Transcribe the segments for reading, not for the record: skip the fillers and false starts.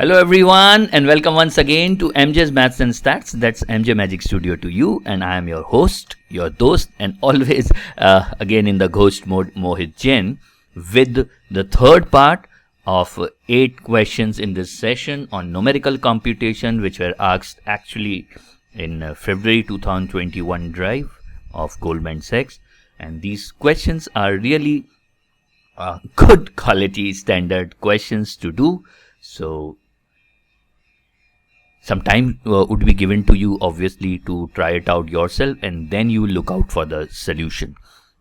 Hello, everyone, and welcome once again to MJ's Maths and Stats. That's MJ Magic Studio to you, and I am your host, your dost, and always again in the ghost mode, Mohit Jain, with the third part of 8 questions in this session on numerical computation, which were asked actually in February 2021 drive of Goldman Sachs. And these questions are really good quality standard questions to do. So some time would be given to you, obviously, to try it out yourself, and then you look out for the solution.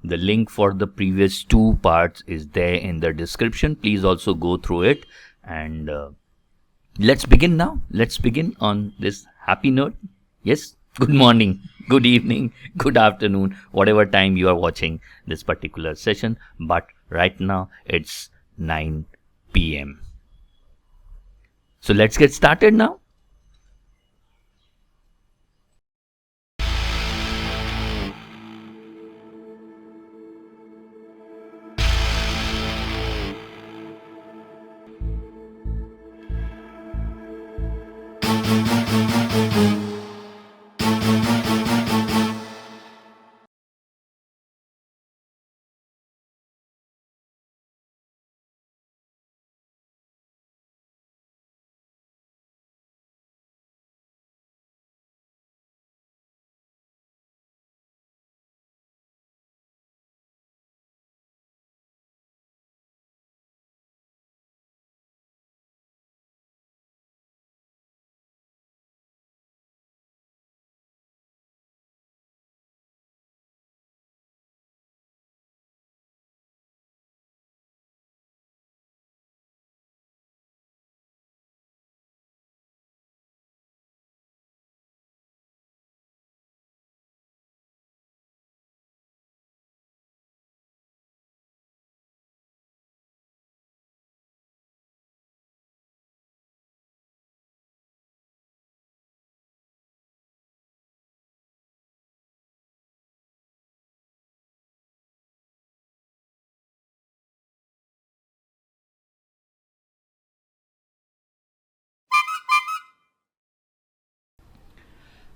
The link for the previous 2 parts is there in the description. Please also go through it, and let's begin now. Let's begin on this happy note. Yes, good morning, good evening, good afternoon, whatever time you are watching this particular session, but right now it's 9 p.m. So let's get started now.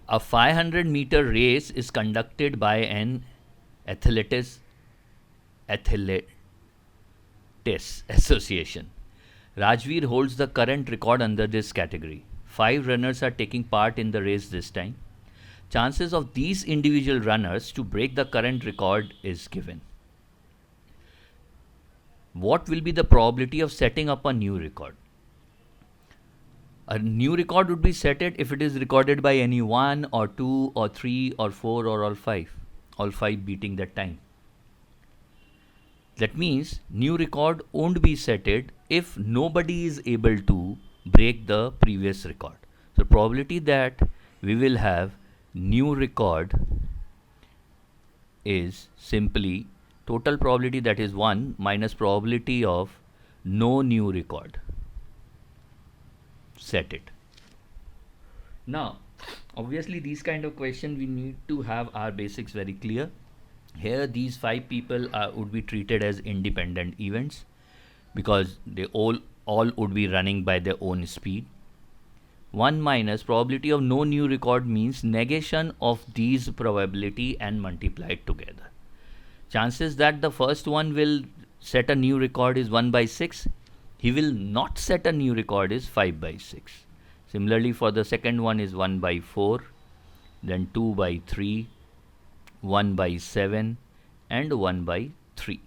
A 500-meter race is conducted by an athletes association. Rajveer holds the current record under this category. 5 runners are taking part in the race this time. Chances of these individual runners to break the current record is given. What will be the probability of setting up a new record? A new record would be set if it is recorded by any 1 or 2 or 3 or 4 or all 5. All 5 beating that time. That means new record won't be set if nobody is able to break the previous record. So probability that we will have new record is simply total probability, that is 1 minus probability of no new record. Set it. Now, obviously these kind of question we need to have our basics very clear. Here these 5 people would be treated as independent events because they all would be running by their own speed. 1 minus probability of no new record means negation of these probability and multiplied together. Chances that the first one will set a new record is 1 by 6. He will not set a new record is 5 by 6. Similarly, for the second one is 1 by 4, then 2 by 3, 1 by 7, and 1 by 3.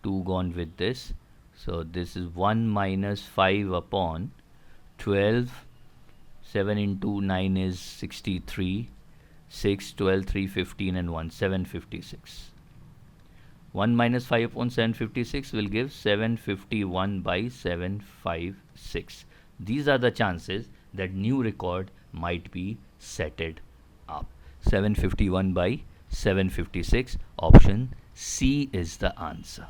2 gone with this. So this is 1 minus 5 upon 12. 7 into 9 is 63. 6, 12, 3, 15, and 1, 756. 1 minus 5 upon 756 will give 751 by 756. These are the chances that new record might be setted up. 751 by 756. Option C is the answer.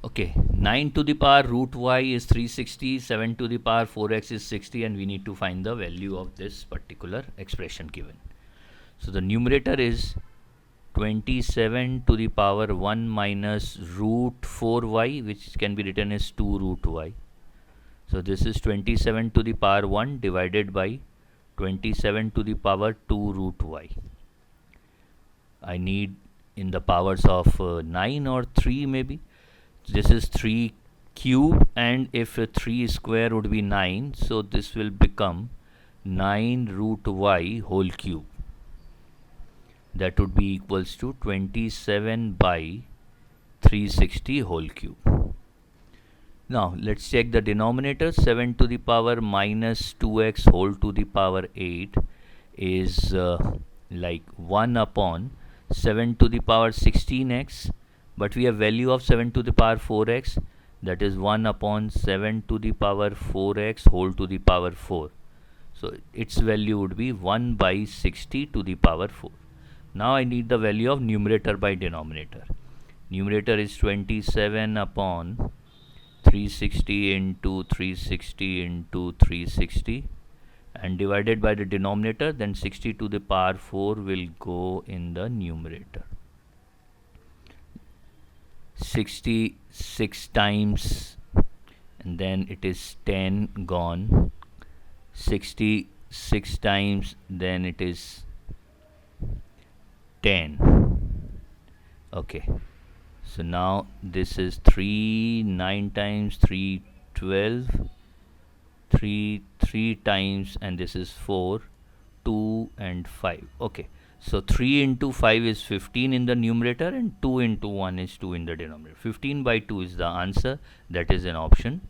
Okay, 9 to the power root y is 360, 7 to the power 4x is 60, and we need to find the value of this particular expression given. So the numerator is 27 to the power 1 minus root 4y, which can be written as 2 root y. So this is 27 to the power 1 divided by 27 to the power 2 root y. I need in the powers of 9 or 3 maybe. This is 3 cube, and if 3 square would be 9, so this will become 9 root y whole cube. That would be equals to 27 by 360 whole cube. Now let's check the denominator. 7 to the power minus 2x whole to the power 8 is like 1 upon 7 to the power 16x, but we have value of 7 to the power 4x, that is 1 upon 7 to the power 4x whole to the power 4. So its value would be 1 by 60 to the power 4. Now I need the value of numerator by denominator. Numerator is 27 upon 360 into 360 into 360, and divided by the denominator, then 60 to the power 4 will go in the numerator. 66 times, and then it is 10 gone. 66 times, then it is 10. Okay, so now this is 3, 9 times 3, 12, 3 times, and this is 4, 2 and 5. Okay, so 3 into 5 is 15 in the numerator, and 2 into 1 is 2 in the denominator. 15 by 2 is the answer. That is in option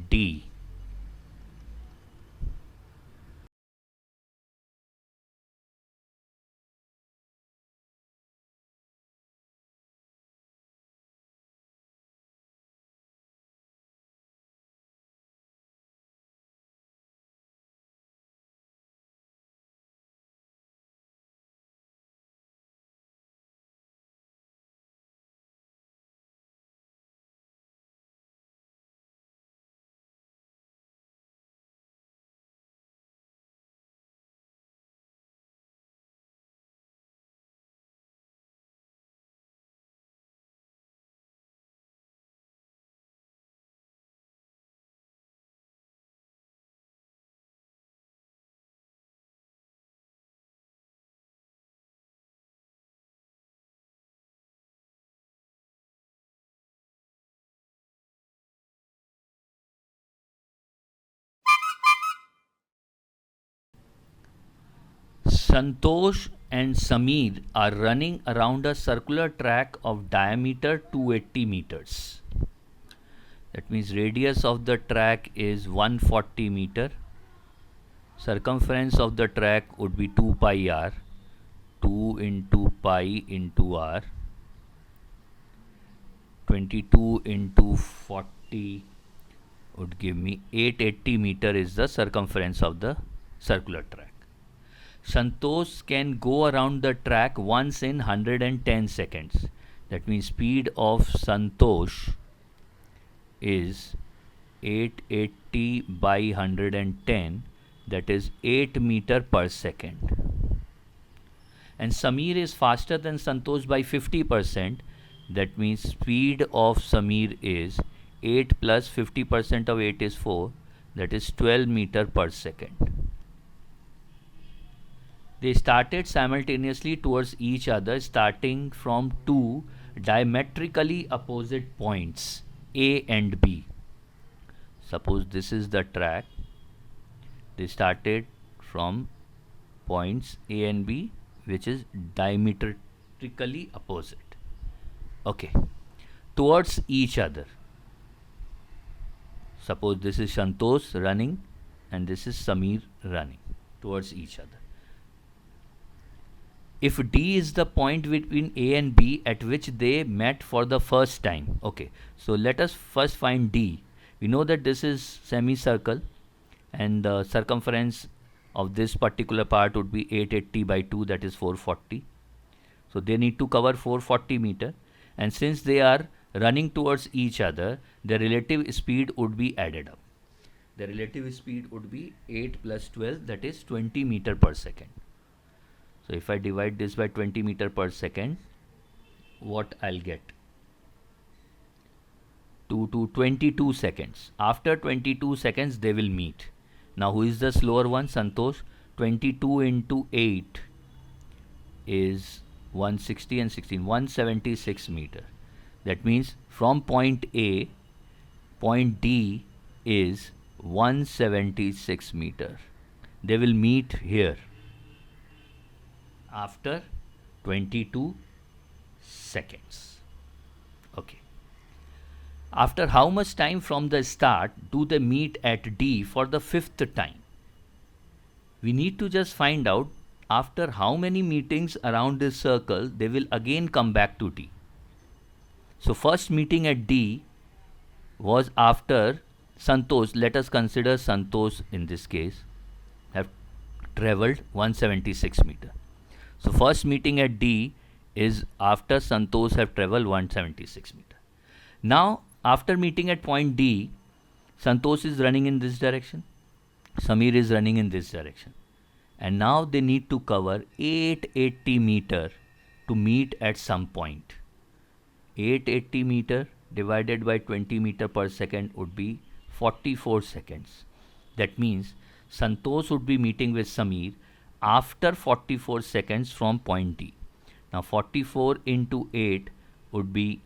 D. Santosh and Sameer are running around a circular track of diameter 280 meters. That means radius of the track is 140 meter. Circumference of the track would be 2 pi r. 2 into pi into r. 22 into 40 would give me 880 meter is the circumference of the circular track. Santosh can go around the track once in 110 seconds. That means speed of Santosh is 880 by 110, that is 8 meter per second. And Sameer is faster than Santosh by 50%. That means speed of Sameer is 8 plus 50% of 8 is 4, that is 12 meter per second. They started simultaneously towards each other, starting from two diametrically opposite points A and B. Suppose this is the track. They started from points A and B, which is diametrically opposite. Okay, towards each other. Suppose this is Santosh running and this is Sameer running towards each other. If D is the point between A and B at which they met for the first time. Okay, so let us first find D. We know that this is semicircle, and the circumference of this particular part would be 880 by 2, that is 440. So they need to cover 440 meter, and since they are running towards each other, the relative speed would be added up. The relative speed would be 8 plus 12, that is 20 meter per second. So if I divide this by 20 meter per second, what I'll get? To 22 seconds. After 22 seconds, they will meet. Now, who is the slower one? Santosh. 22 into 8 is 160 and 16, 176 meter. That means from point A, point D is 176 meter. They will meet here after 22 seconds. Okay. After how much time from the start do they meet at D for the fifth time? We need to just find out after how many meetings around this circle they will again come back to D. So first meeting at D was after Santosh, let us consider Santosh in this case, have travelled 176 meter. So first meeting at D is after Santosh have travelled 176 meter. Now after meeting at point D, Santosh is running in this direction, Samir is running in this direction, and now they need to cover 880 meter to meet at some point. 880 meter divided by 20 meter per second would be 44 seconds. That means Santosh would be meeting with Samir after 44 seconds from point D. Now 44 into 8 would be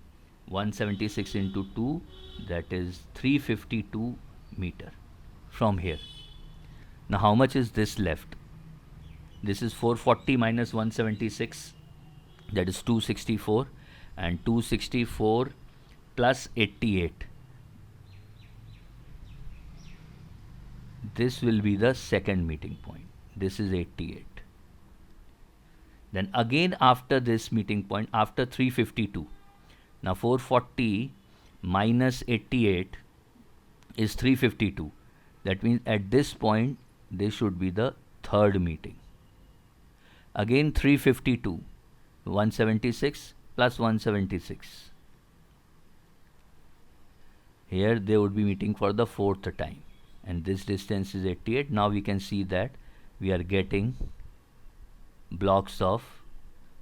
176 into 2, that is 352 meter from here. Now how much is this left? This is 440 minus 176, that is 264, and 264 plus 88. This will be the second meeting point. This is 88. Then again after this meeting point, after 352, now 440 minus 88 is 352. That means at this point, this should be the third meeting. Again 352, 176 plus 176. Here they would be meeting for the fourth time. And this distance is 88. Now we can see that we are getting blocks of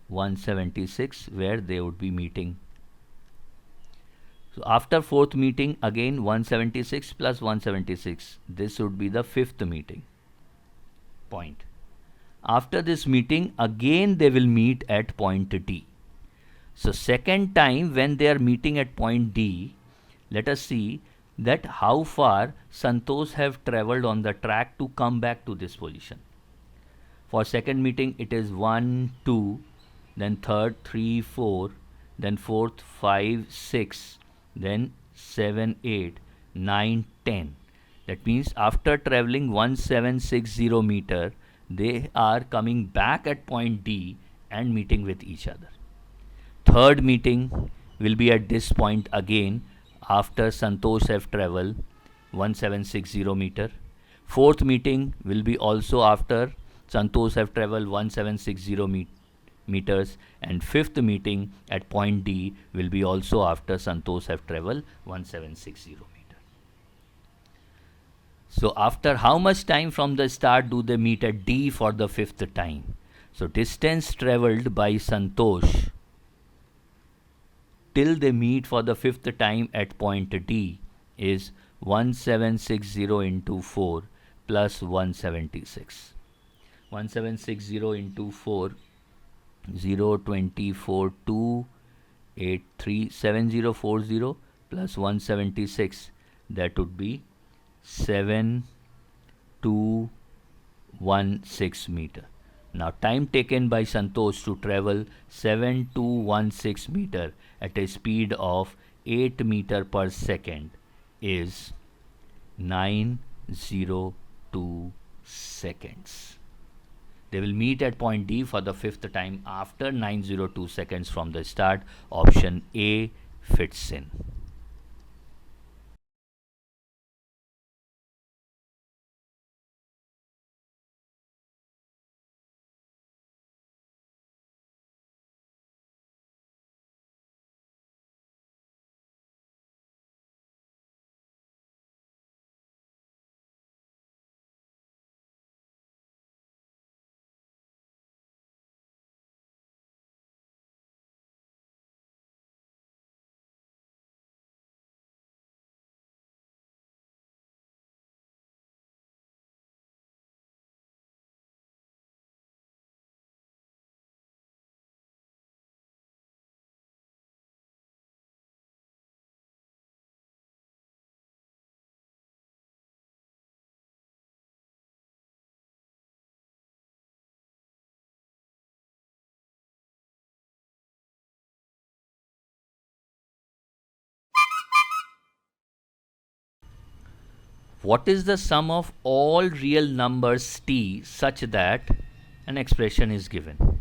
176 where they would be meeting. So after fourth meeting, again 176 plus 176. This would be the fifth meeting point. After this meeting, again they will meet at point D. So second time when they are meeting at point D, let us see that how far Santosh have travelled on the track to come back to this position. For second meeting, it is 1, 2, then third 3, 4, then fourth 5, 6, then 7, 8, 9, 10. That means after travelling 1760 meter, they are coming back at point D and meeting with each other. Third meeting will be at this point again after Santosh have travelled 1760 meter. Fourth meeting will be also after Santosh have travelled 1760 meters, and fifth meeting at point D will be also after Santosh have travelled 1760 meter. So after how much time from the start do they meet at D for the fifth time? So distance travelled by Santosh till they meet for the fifth time at point D is 1760 into 4 plus 176. 1760 into 4, 0, 24, 2, 8, 3, 7040 plus 176. That would be 7216 meter. Now time taken by Santosh to travel 7216 meter at a speed of 8 meter per second is 902 seconds. They will meet at point D for the fifth time after 902 seconds from the start. Option A fits in. What is the sum of all real numbers t such that an expression is given?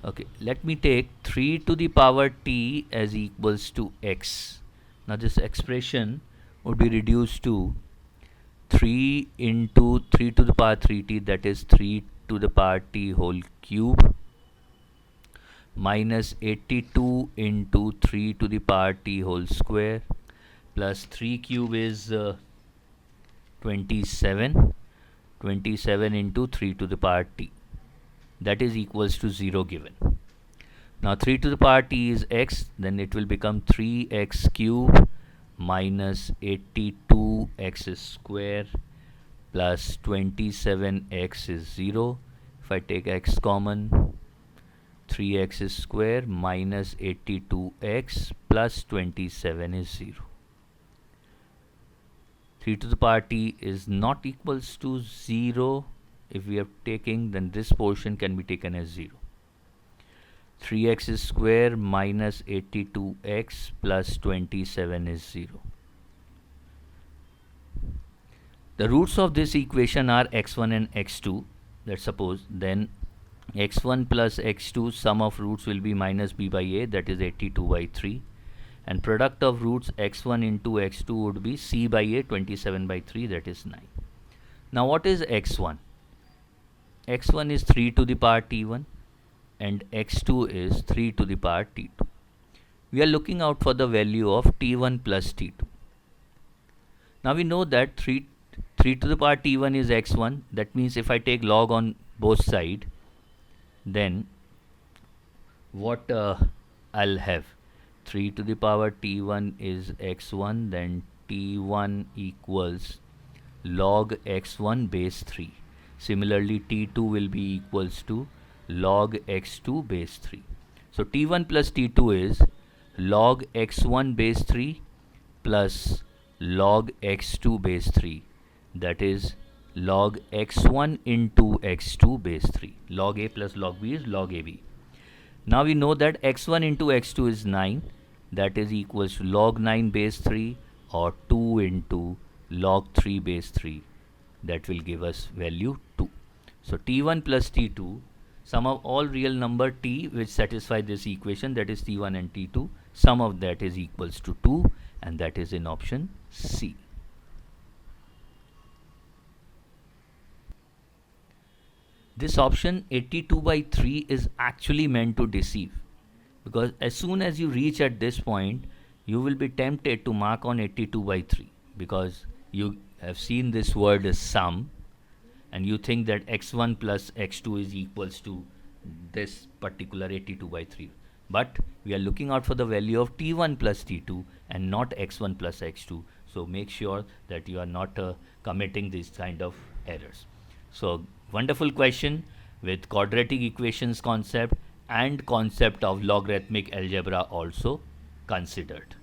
Okay, let me take 3 to the power t as equals to x. Now this expression would be reduced to 3 into 3 to the power 3t, that is 3 to the power t whole cube, minus 82 into 3 to the power t whole square, plus 3 cube is 27, 27 into 3 to the power t, that is equals to 0 given. Now 3 to the power t is x, then it will become 3x cube minus 82x square plus 27x is 0. If I take x common, 3x square minus 82x plus 27 is 0. 3 to the power t is not equals to 0. If we are taking, then this portion can be taken as 0. 3x square minus 82x plus 27 is 0. The roots of this equation are x1 and x2. Let's suppose then x1 plus x2 sum of roots will be minus b by a, that is 82 by 3, and product of roots x1 into x2 would be c by a, 27 by 3, that is 9. Now what is x1? x1 is 3 to the power t1 and x2 is 3 to the power t2. We are looking out for the value of t1 plus t2. Now we know that 3 to the power t1 is x1. That means if I take log on both sides, then what I'll have, 3 to the power t1 is x1, then t1 equals log x1 base 3. Similarly, t2 will be equals to log x2 base 3. So t1 plus t2 is log x1 base 3 plus log x2 base 3, that is log x1 into x2 base 3. Log a plus log b is log ab. Now we know that x1 into x2 is 9, that is equals to log 9 base 3 or 2 into log 3 base 3, that will give us value 2. So t1 plus t2, sum of all real number t which satisfy this equation, that is t1 and t2, sum of that is equals to 2, and that is in option C. This option 82 by 3 is actually meant to deceive, because as soon as you reach at this point, you will be tempted to mark on 82 by 3, because you have seen this word as sum and you think that x1 plus x2 is equals to this particular 82 by 3. But we are looking out for the value of t1 plus t2 and not x1 plus x2. So make sure that you are not committing these kind of errors. So wonderful question with quadratic equations concept and concept of logarithmic algebra also considered.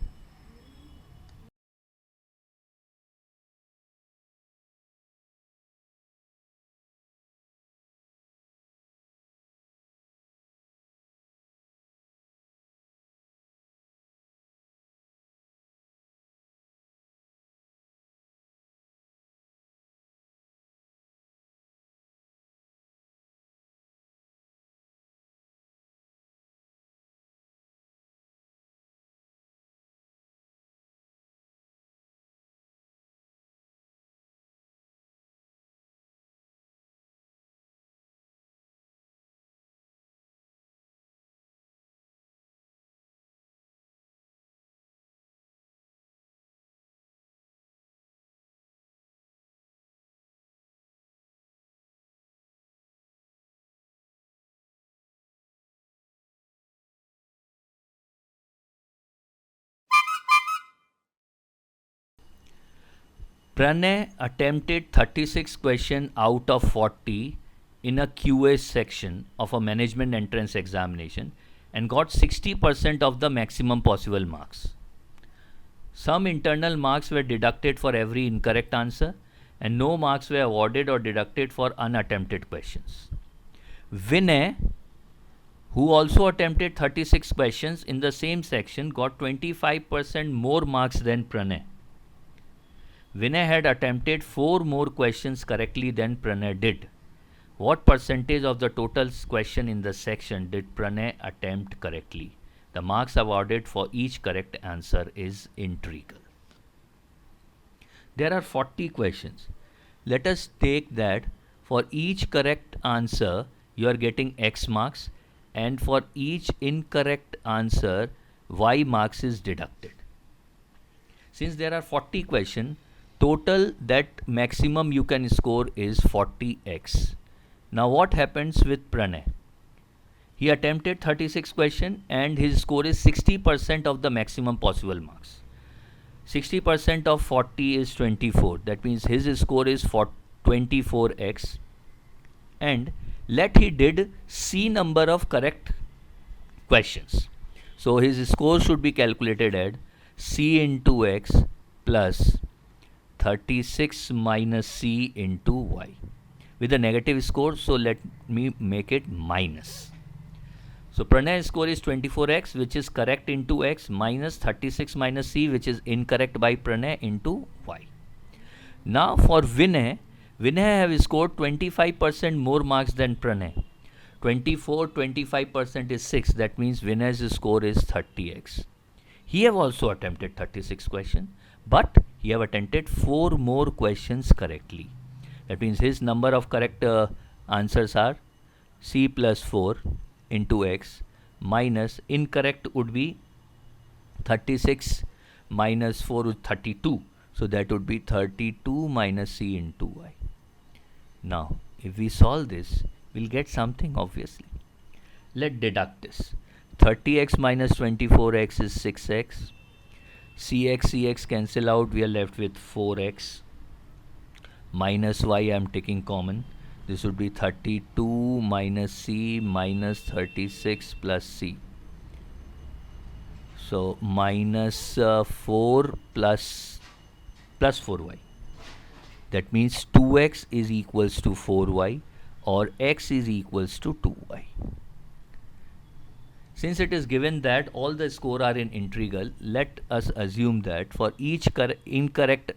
Pranay attempted 36 questions out of 40 in a QA section of a management entrance examination and got 60% of the maximum possible marks. Some internal marks were deducted for every incorrect answer and no marks were awarded or deducted for unattempted questions. Vinay, who also attempted 36 questions in the same section, got 25% more marks than Pranay. Vinay had attempted 4 more questions correctly than Pranay did. What percentage of the total question in the section did Pranay attempt correctly? The marks awarded for each correct answer is integral. There are 40 questions. Let us take that for each correct answer you are getting X marks, and for each incorrect answer Y marks is deducted. Since there are 40 questions, total that maximum you can score is 40x. Now what happens with Pranay? He attempted 36 questions and his score is 60% of the maximum possible marks. 60% of 40 is 24. That means his score is for 24x. And let he did C number of correct questions. So his score should be calculated at C into x plus 36 minus C into y. With a negative score, so let me make it minus. So Pranay's score is 24x, which is correct into x, minus 36 minus C, which is incorrect by Pranay, into y. Now for Vinay, Vinay have scored 25% more marks than Pranay. 25% is 6. That means Vinay's score is 30x. He have also attempted 36 questions, but he have attempted 4 more questions correctly. That means his number of correct answers are C plus 4 into x, minus incorrect would be 36 minus 4 is 32. So that would be 32 minus C into y. Now, if we solve this, we'll get something obviously. Let's deduct this. 30x minus 24x is 6x. Cx cancel out, we are left with 4x. Minus y I am taking common. This would be 32 minus C minus 36 plus C. So minus 4 plus 4y. That means 2x is equals to 4y, or x is equals to 2y. Since it is given that all the score are in integral, let us assume that for each incorrect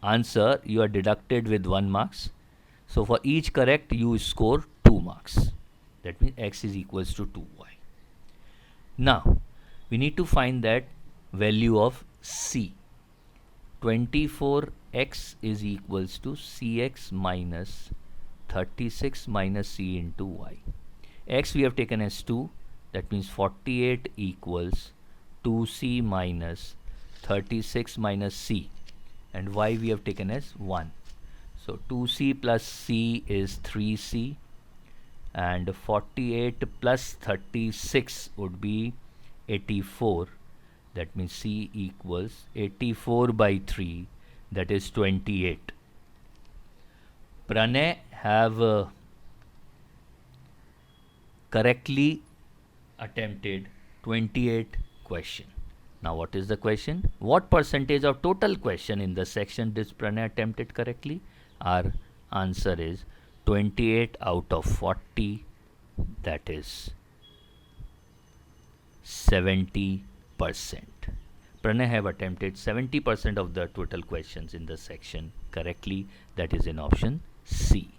answer you are deducted with 1 marks. So for each correct you score 2 marks. That means x is equals to 2y. Now we need to find that value of C. 24x is equals to Cx minus 36 minus C into y. X we have taken as 2. That means 48 equals 2C minus 36 minus C. And y we have taken as 1. So 2C plus C is 3C. And 48 plus 36 would be 84. That means C equals 84 by 3. That is 28. Pranay have correctly attempted 28 question. Now what is the question? What percentage of total question in the section did Pranay attempted correctly? Our answer is 28 out of 40. That is 70%. Pranay have attempted 70% of the total questions in the section correctly. That is in option C.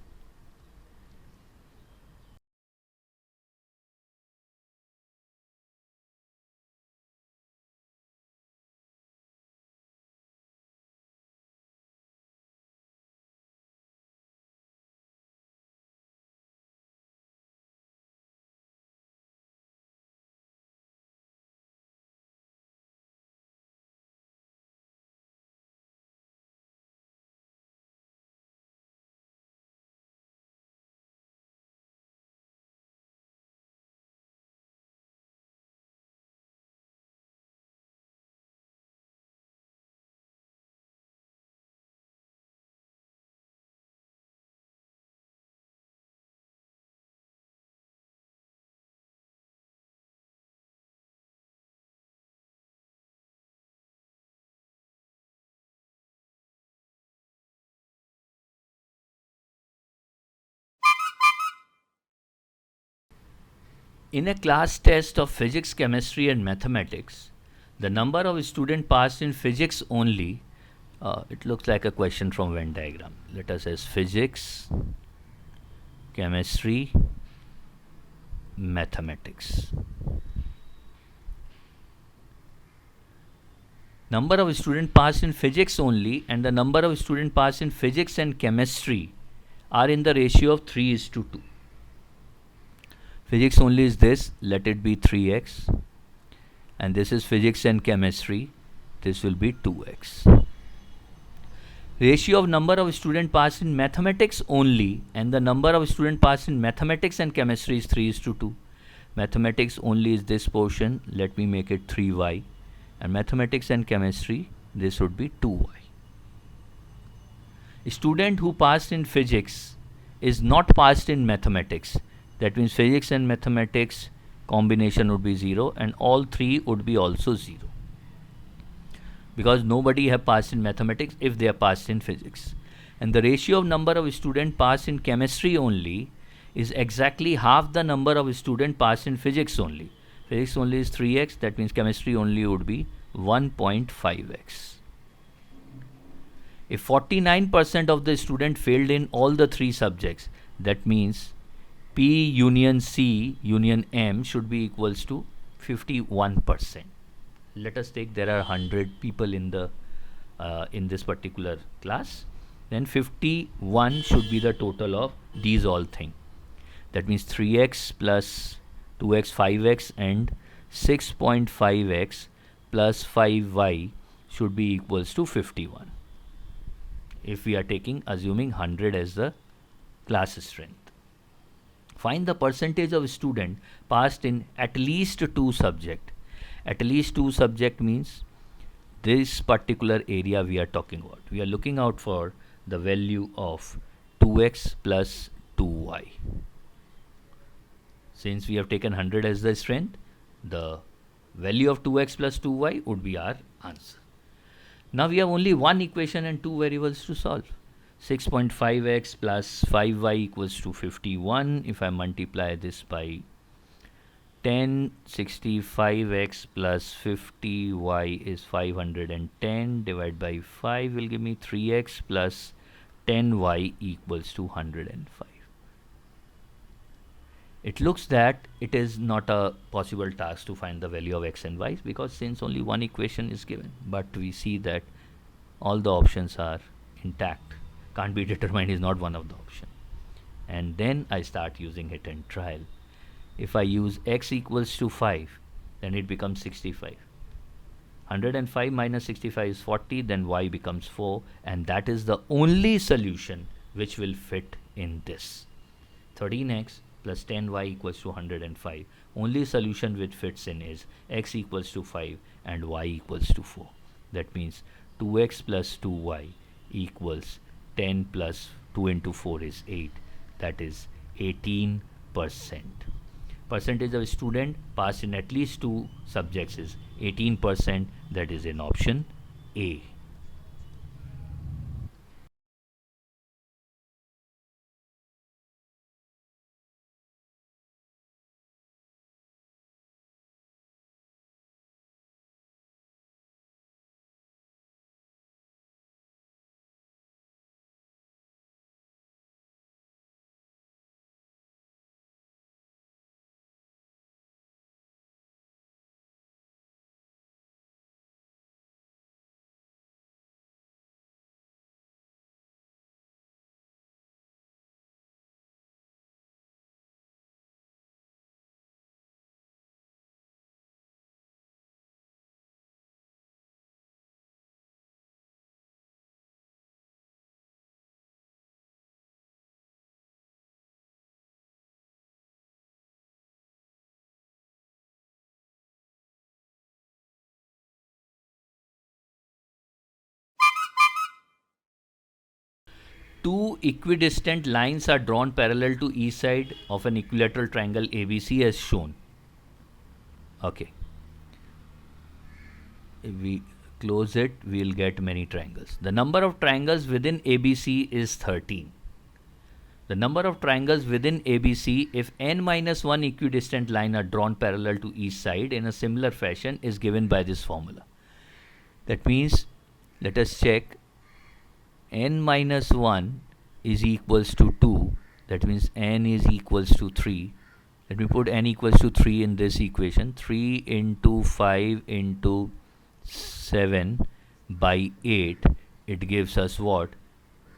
In a class test of physics, chemistry and mathematics, the number of students passed in physics only It looks like a question from Venn diagram. Let us say physics, chemistry, mathematics. Number of students passed in physics only and the number of students passed in physics and chemistry are in the ratio of 3:2. Physics only is this, let it be 3x, and this is physics and chemistry, this will be 2x. Ratio of number of students passed in mathematics only and the number of students passed in mathematics and chemistry is 3:2. Mathematics only is this portion, let me make it 3y, and mathematics and chemistry, this would be 2y. A student who passed in physics is not passed in mathematics. That means physics and mathematics combination would be 0 and all three would be also 0. Because nobody have passed in mathematics if they are passed in physics. And the ratio of number of students passed in chemistry only is exactly half the number of students passed in physics only. Physics only is 3x, that means chemistry only would be 1.5x. If 49% of the student failed in all the three subjects, that means P union C union M should be equals to 51%. Let us take there are 100 people in this particular class, then 51 should be the total of these all things. That means 3x plus 2x 5x and 6.5x plus 5y should be equals to 51 if we are assuming 100 as the class strength. Find the percentage of student passed in at least 2 subject. At least 2 subject means this particular area we are talking about. We are looking out for the value of 2x plus 2y. Since we have taken 100 as the strength, the value of 2x plus 2y would be our answer. Now we have only one equation and two variables to solve. 6.5x plus 5y equals to 51. If I multiply this by 10, 65x plus 50y is 510 divided by 5 will give me 3x plus 10y equals to 105. It looks that it is not a possible task to find the value of x and y because since only one equation is given, but we see that all the options are intact. Can't be determined is not one of the options. And then I start using hit and trial. If I use x equals to 5, then it becomes 65. 105 minus 65 is 40, then y becomes 4, and that is the only solution which will fit in this. 13x plus 10y equals to 105. Only solution which fits in is x equals to 5 and y equals to 4. That means 2x plus 2y equals 10 plus 2 into 4 is 8. That is 18%. Percentage of student passed in at least 2 subjects is 18%. That is in option A. Two equidistant lines are drawn parallel to each side of an equilateral triangle ABC as shown. Okay. If we close it, we will get many triangles. The number of triangles within ABC is 13. The number of triangles within ABC, if n minus 1 equidistant line are drawn parallel to each side in a similar fashion, is given by this formula. That means, let us check n minus 1 is equals to 2. That means n is equals to 3. Let me put n equals to 3 in this equation. 3 into 5 into 7 by 8. It gives us what?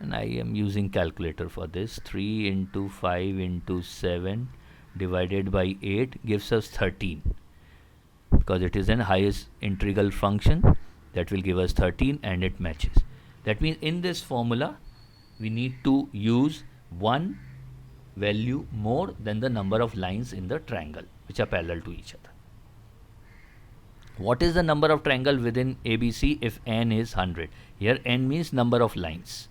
And I am using calculator for this. 3 into 5 into 7 divided by 8 gives us 13, because it is an highest integral function. That will give us 13 and it matches. That means in this formula we need to use one value more than the number of lines in the triangle which are parallel to each other. What is the number of triangle within ABC if n is 100? Here n means number of lines.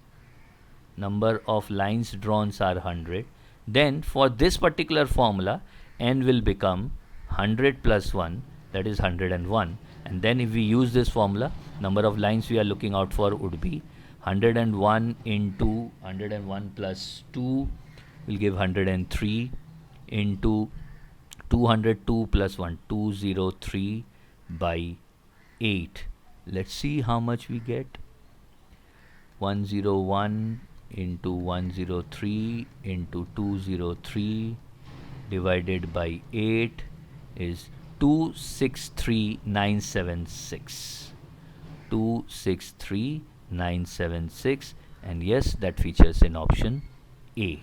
Number of lines drawn are 100. Then for this particular formula, n will become 100 plus 1, that is 101. And then if we use this formula, number of lines we are looking out for would be 101 into 101 plus 2 will give 103 into 202 plus 1, 203 by 8. Let's see how much we get. 101 into 103 into 203 divided by 8 is 263976. 263976, and yes, that features in option A.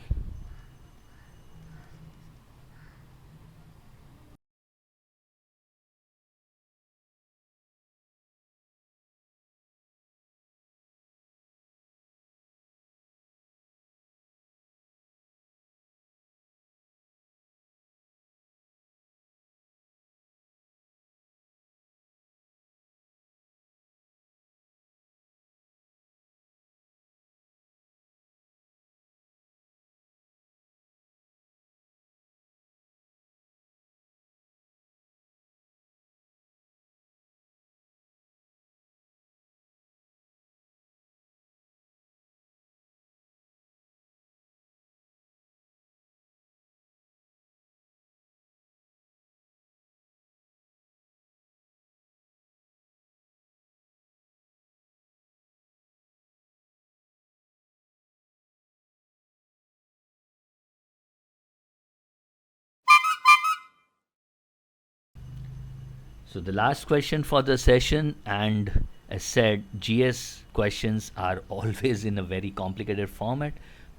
So the last question for the session, and as said, GS questions are always in a very complicated format,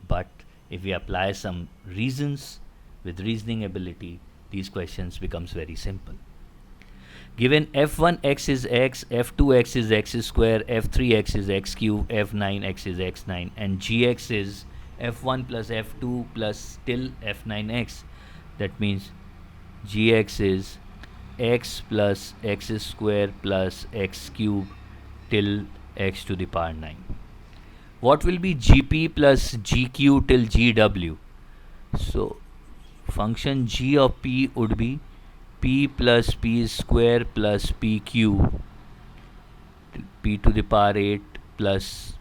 but if we apply some reasons with reasoning ability, these questions becomes very simple. Given f1x is x, f2x is x square, f3x is x cube, f9x is x9, and gx is f1 plus f2 plus till f9x, that means gx is x plus x square plus x cube till x to the power 9. What will be gp plus gq till gw? So function g of p would be p plus p square plus pq p to the power 8 plus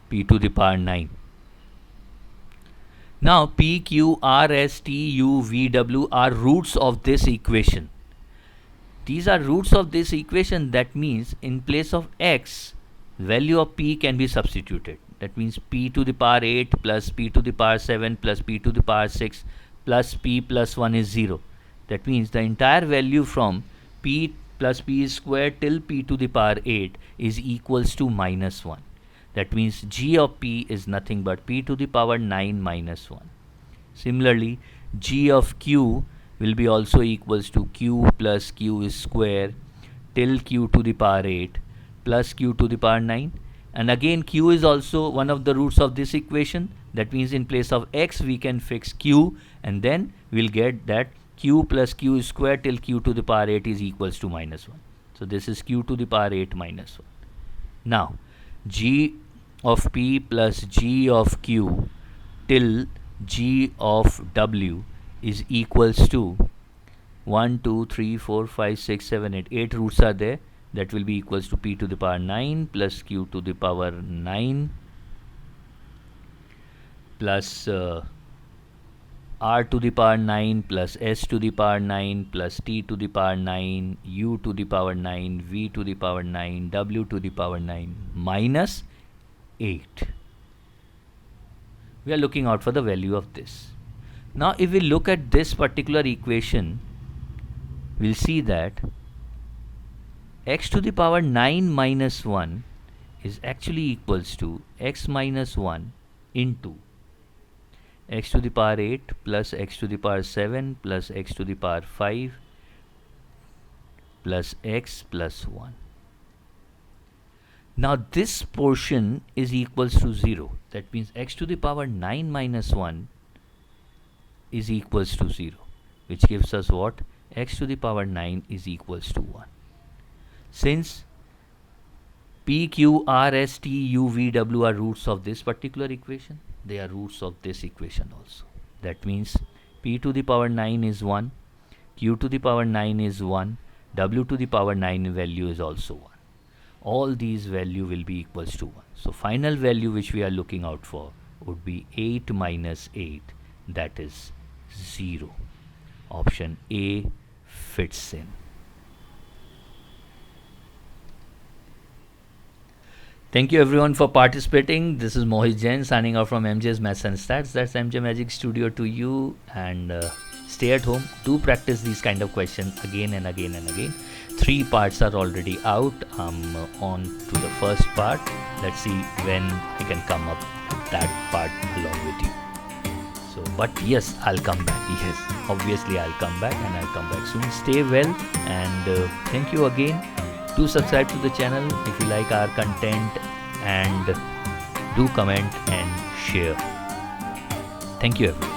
p to the power 9. Now P, Q, R, S, T, U, V, W are roots of this equation. These are roots of this equation. That means in place of x, value of P can be substituted. That means P to the power 8 plus P to the power 7 plus P to the power 6 plus P plus 1 is 0. That means the entire value from P plus P square till P to the power 8 is equals to minus 1. That means g of p is nothing but p to the power 9 minus 1. Similarly, g of q will be also equals to q plus q square till q to the power 8 plus q to the power 9. And again, q is also one of the roots of this equation. That means in place of x, we can fix q, and then we'll get that q plus q square till q to the power 8 is equals to minus 1. So this is q to the power 8 minus 1. Now, g of p plus g of q till g of w is equals to 1, 2, 3, 4, 5, 6, 7, 8. 8 roots are there. That will be equals to p to the power 9 plus q to the power 9 plus r to the power 9 plus s to the power 9 plus t to the power 9 u to the power 9 v to the power 9 w to the power 9 minus 8. We are looking out for the value of this. Now if we look at this particular equation, we'll see that x to the power 9 minus 1 is actually equals to x minus 1 into x to the power 8 plus x to the power 7 plus x to the power 5 plus x plus 1. Now this portion is equals to 0. That means x to the power 9 minus 1 is equals to 0, which gives us what? X to the power 9 is equals to 1. Since p, q, r, s, t, u, v, w are roots of this particular equation, they are roots of this equation also. That means p to the power 9 is 1, q to the power 9 is 1, w to the power 9 value is also 1. All these value will be equals to 1. So final value which we are looking out for would be 8 minus 8, that is 0. Option A fits in. Thank you everyone for participating. This is Mohit Jain signing off from MJ's Maths and Stats. That's MJ Magic Studio to you, and stay at home. Do practice these kind of questions again and again and again. 3 parts are already out. I'm on to the first part. Let's see when I can come up with that part along with you. So, but yes, I'll come back. Yes, obviously I'll come back, and I'll come back soon. Stay well, and thank you again. Do subscribe to the channel if you like our content, and do comment and share. Thank you everyone.